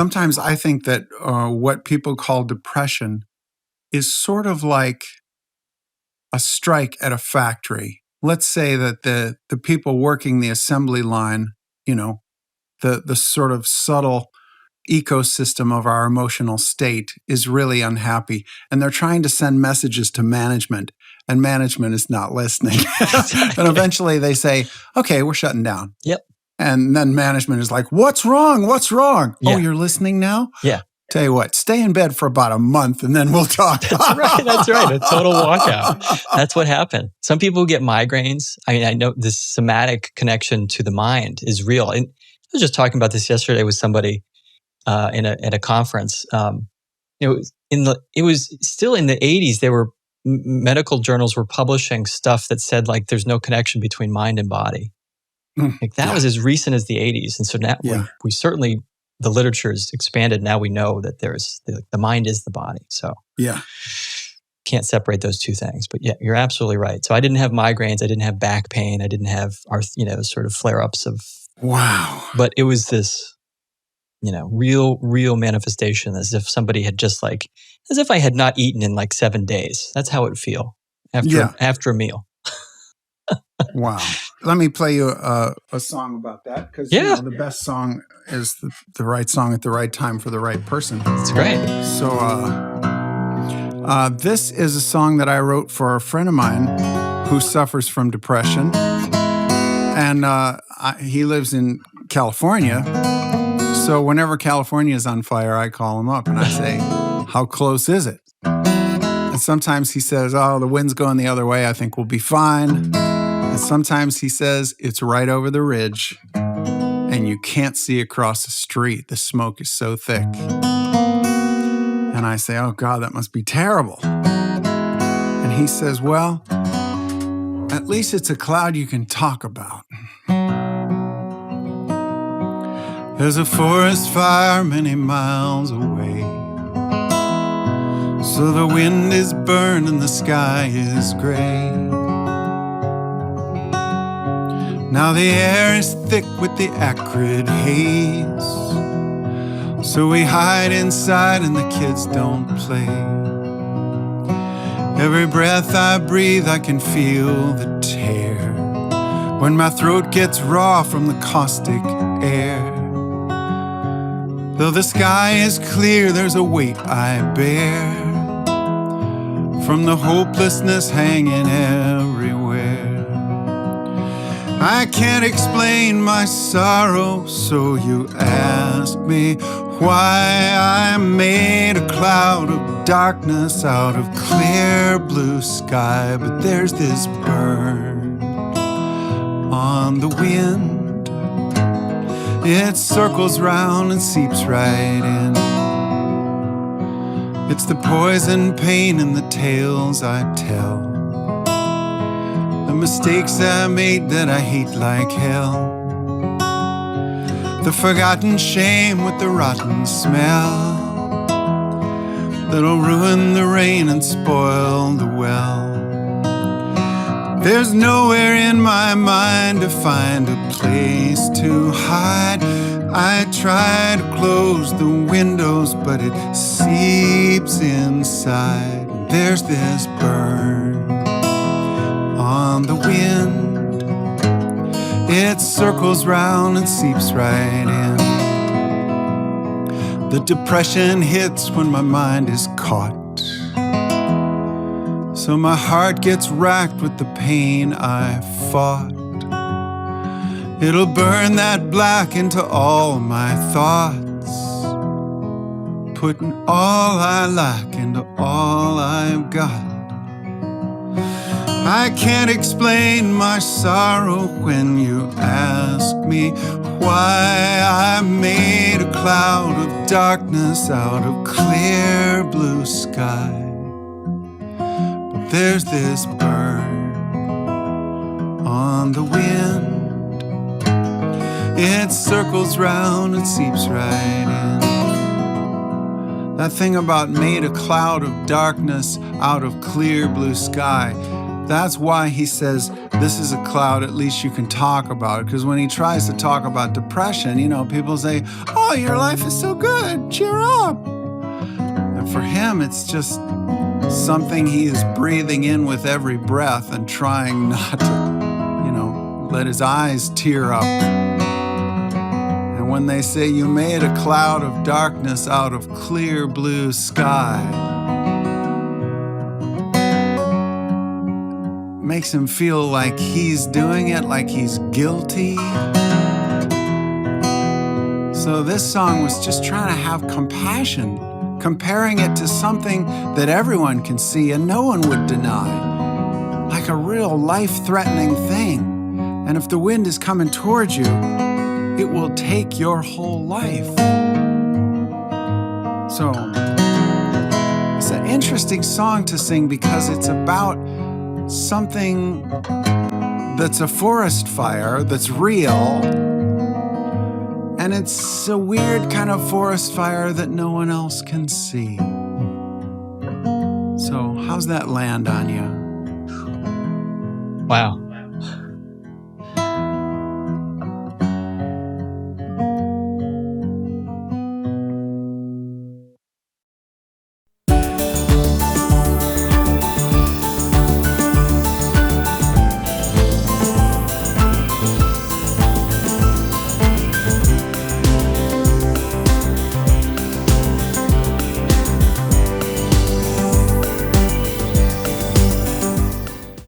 Sometimes I think that what people call depression is sort of like a strike at a factory. Let's say that the people working the assembly line, you know, the sort of subtle ecosystem of our emotional state is really unhappy, and they're trying to send messages to management, and management is not listening. And eventually they say, okay, we're shutting down. Yep. And then management is like, what's wrong? What's wrong? Yeah. Oh, you're listening now? Yeah. Tell you what, stay in bed for about a month and then we'll talk. That's right. That's right. A total walkout. That's what happened. Some people get migraines. I mean, I know this somatic connection to the mind is real. And I was just talking about this yesterday with somebody at a conference. It was still in the 80s. There were medical journals were publishing stuff that said like there's no connection between mind and body. Like that was as recent as the 80s, and so now we certainly. The literature has expanded. Now we know that there's the mind is the body. So can't separate those two things. But yeah, you're absolutely right. So I didn't have migraines. I didn't have back pain. I didn't have sort of flare-ups of But it was this, real manifestation, as if somebody had just as if I had not eaten in 7 days. That's how it would feel after a meal. Wow. Let me play you a song about that, because the best song is the right song at the right time for the right person. That's great. So this is a song that I wrote for a friend of mine who suffers from depression. And he lives in California. So whenever California is on fire, I call him up and I say, how close is it? And sometimes he says, oh, the wind's going the other way. I think we'll be fine. And sometimes he says, it's right over the ridge, and you can't see across the street. The smoke is so thick. And I say, oh, God, that must be terrible. And he says, well, at least it's a cloud you can talk about. There's a forest fire many miles away. So the wind is burned and the sky is gray. Now the air is thick with the acrid haze. So we hide inside and the kids don't play. Every breath I breathe, I can feel the tear when my throat gets raw from the caustic air. Though the sky is clear, there's a weight I bear from the hopelessness hanging everywhere. I can't explain my sorrow, so you ask me why I made a cloud of darkness out of clear blue sky. But there's this burn on the wind. It circles round and seeps right in. It's the poison pain in the tales I tell, the mistakes I made that I hate like hell, the forgotten shame with the rotten smell that'll ruin the rain and spoil the well. There's nowhere in my mind to find a place to hide. I try to close the windows, but it seeps inside. There's this burn on the wind. It circles round and seeps right in. The depression hits when my mind is caught, so my heart gets racked with the pain I fought. It'll burn that black into all my thoughts, putting all I lack into all I've got. I can't explain my sorrow when you ask me why I made a cloud of darkness out of clear blue sky. But there's this burn on the wind. It circles round and seeps right in. That thing about made a cloud of darkness out of clear blue sky, that's why he says this is a cloud at least you can talk about. Because when he tries to talk about depression, people say, oh, your life is so good, cheer up. And for him, it's just something he is breathing in with every breath and trying not to, let his eyes tear up. And when they say you made a cloud of darkness out of clear blue sky, makes him feel like he's doing it, like he's guilty. So this song was just trying to have compassion, comparing it to something that everyone can see and no one would deny, like a real life-threatening thing. And if the wind is coming towards you, it will take your whole life. So it's an interesting song to sing because it's about something that's a forest fire that's real. And it's a weird kind of forest fire that no one else can see. So how's that land on you? Wow.